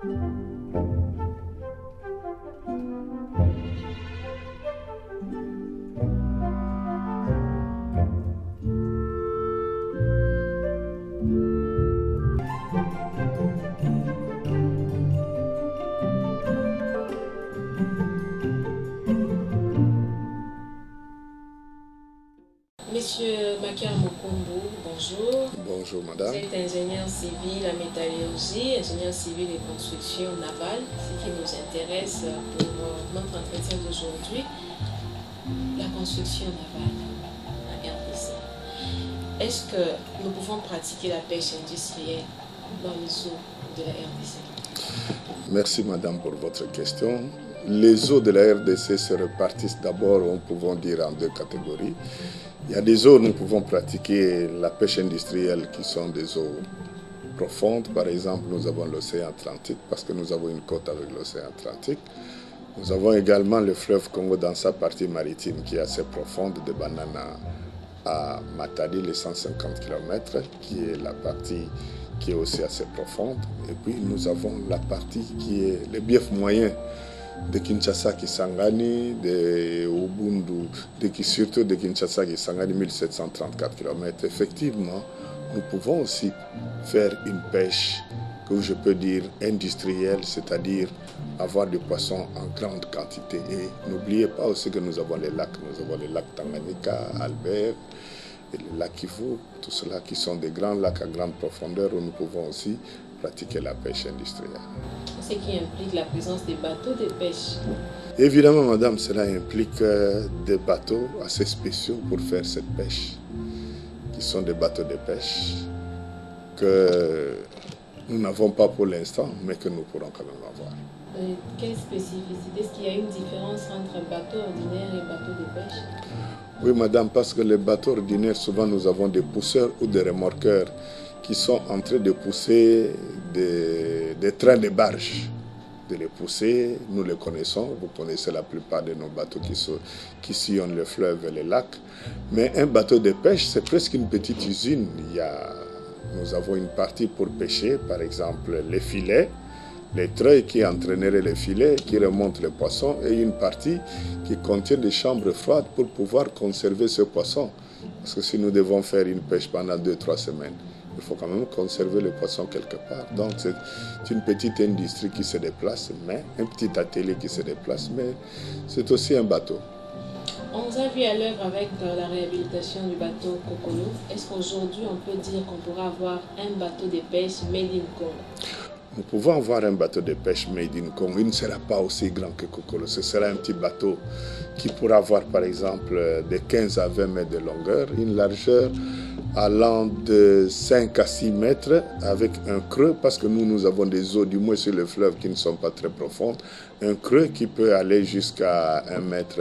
Monsieur Makia Mokombo, bonjour. Bonjour madame. Vous êtes ingénieur civil en métallurgie, ingénieur civil et construction navale, ce qui nous intéresse pour notre entretien d'aujourd'hui, la construction navale en RDC. Est-ce que nous pouvons pratiquer la pêche industrielle dans les eaux de la RDC? Merci madame pour votre question. Les eaux de la RDC se répartissent d'abord, on peut dire, en deux catégories. Il y a des eaux où nous pouvons pratiquer la pêche industrielle qui sont des eaux profondes. Par exemple, nous avons l'océan Atlantique parce que nous avons une côte avec l'océan Atlantique. Nous avons également le fleuve Congo dans sa partie maritime qui est assez profonde, de Banana à Matadi, les 150 km, qui est la partie qui est aussi assez profonde. Et puis nous avons la partie qui est le bief moyen de Kinshasa Kisangani, de Ubundu, surtout de Kinshasa Kisangani, 1734 km. Effectivement, nous pouvons aussi faire une pêche que je peux dire industrielle, c'est-à-dire avoir des poissons en grande quantité. Et n'oubliez pas aussi que nous avons les lacs. Nous avons les lacs Tanganyika, Albert, et le lac Kivu, tout cela qui sont des grands lacs à grande profondeur où nous pouvons aussi pratiquer la pêche industrielle. Ce qui implique la présence des bateaux de pêche. Évidemment, madame, cela implique des bateaux assez spéciaux pour faire cette pêche, qui sont des bateaux de pêche que nous n'avons pas pour l'instant, mais que nous pourrons quand même avoir. Quelle spécificité? Est-ce qu'il y a une différence entre un bateau ordinaire et un bateau de pêche? Oui, madame, parce que les bateaux ordinaires, souvent nous avons des pousseurs ou des remorqueurs qui sont en train de pousser des trains de barges. De les pousser, nous les connaissons, vous connaissez la plupart de nos bateaux qui sillonnent le fleuve et les lacs. Mais un bateau de pêche, c'est presque une petite usine. Nous avons une partie pour pêcher, par exemple les filets, les treuils qui entraîneraient les filets, qui remontent les poissons, et une partie qui contient des chambres froides pour pouvoir conserver ce poisson. Parce que si nous devons faire une pêche pendant 2-3 semaines, il faut quand même conserver le poisson quelque part. Donc c'est une petite industrie qui se déplace, mais un petit atelier qui se déplace, mais c'est aussi un bateau. On vous a vu à l'œuvre avec la réhabilitation du bateau Kokolo. Est-ce qu'aujourd'hui on peut dire qu'on pourra avoir un bateau de pêche made in Congo? Nous pouvons avoir un bateau de pêche made in Congo. Il ne sera pas aussi grand que Kokolo. Ce sera un petit bateau qui pourra avoir par exemple de 15 à 20 mètres de longueur, une largeur allant de 5 à 6 mètres avec un creux, parce que nous avons des eaux, du moins sur le fleuve, qui ne sont pas très profondes, un creux qui peut aller jusqu'à 1 mètre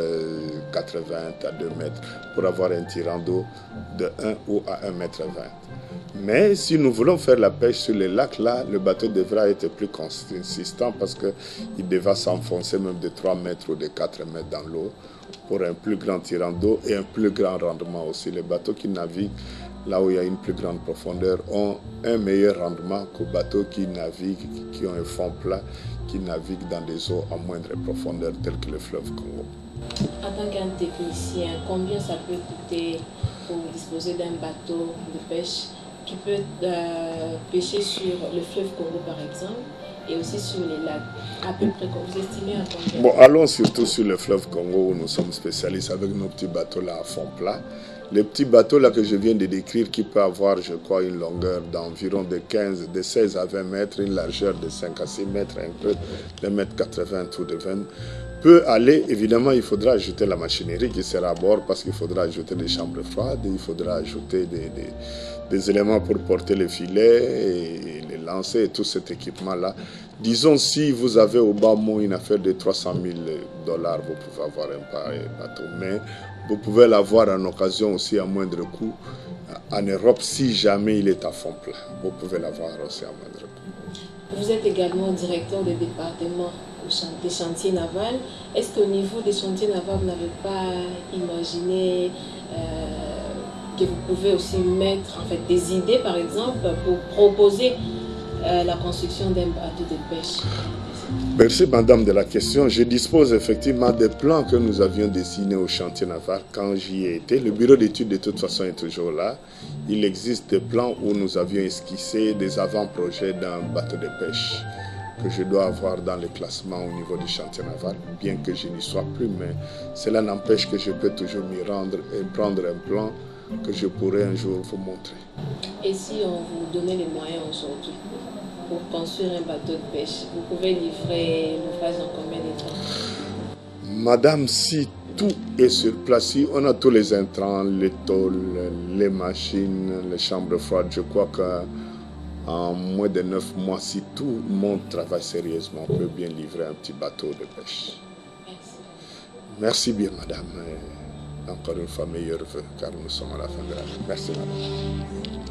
80 à 2 mètres pour avoir un tirant d'eau de 1 ou à 1 mètre 20. Mais si nous voulons faire la pêche sur les lacs, là, le bateau devra être plus consistant parce qu'il devra s'enfoncer même de 3 mètres ou de 4 mètres dans l'eau pour un plus grand tirant d'eau et un plus grand rendement aussi. Les bateaux qui naviguent là où il y a une plus grande profondeur ont un meilleur rendement qu'aux bateaux qui naviguent, qui ont un fond plat, qui naviguent dans des eaux à moindre profondeur telles que le fleuve Congo. En tant qu'un technicien, combien ça peut coûter pour disposer d'un bateau de pêche qui peut pêcher sur le fleuve Congo par exemple et aussi sur les lacs? À peu près, vous estimez à combien? Bon, allons surtout sur le fleuve Congo où nous sommes spécialistes avec nos petits bateaux là à fond plat. Les petits bateaux là que je viens de décrire qui peut avoir, je crois, une longueur d'environ de 16 à 20 mètres, une largeur de 5 à 6 mètres, un peu de 1,80 m ou de 20 peut aller. Évidemment, il faudra ajouter la machinerie qui sera à bord parce qu'il faudra ajouter des chambres froides, il faudra ajouter des éléments pour porter les filets et les lancer et tout cet équipement-là. Disons, si vous avez au bas mot une affaire de 300 000 $, vous pouvez avoir un pareil bateau. Mais vous pouvez l'avoir en occasion aussi à moindre coût. En Europe, si jamais il est à fond plat, vous pouvez l'avoir aussi à moindre coût. Vous êtes également directeur des départements des chantiers navals. Est-ce qu'au niveau des chantiers navals, vous n'avez pas imaginé que vous pouvez aussi mettre en fait, des idées, par exemple, pour proposer la construction d'un bateau de pêche? Merci madame de la question. Je dispose effectivement des plans que nous avions dessinés au chantier naval quand j'y ai été. Le bureau d'études de toute façon est toujours là. Il existe des plans où nous avions esquissé des avant-projets d'un bateau de pêche que je dois avoir dans le classement au niveau du chantier naval, bien que je n'y sois plus, mais cela n'empêche que je peux toujours m'y rendre et prendre un plan que je pourrais un jour vous montrer. Et si on vous donnait les moyens aujourd'hui pour construire un bateau de pêche, vous pouvez livrer l'ouvrage en combien de temps? Madame, si tout est sur place, si on a tous les intrants, les tôles, les machines, les chambres froides, je crois qu'en moins de 9 mois, si tout le monde travaille sérieusement, on peut bien livrer un petit bateau de pêche. Merci. Merci bien madame. Et encore une fois, meilleurs vœux, car nous sommes à la fin de l'année. Merci madame.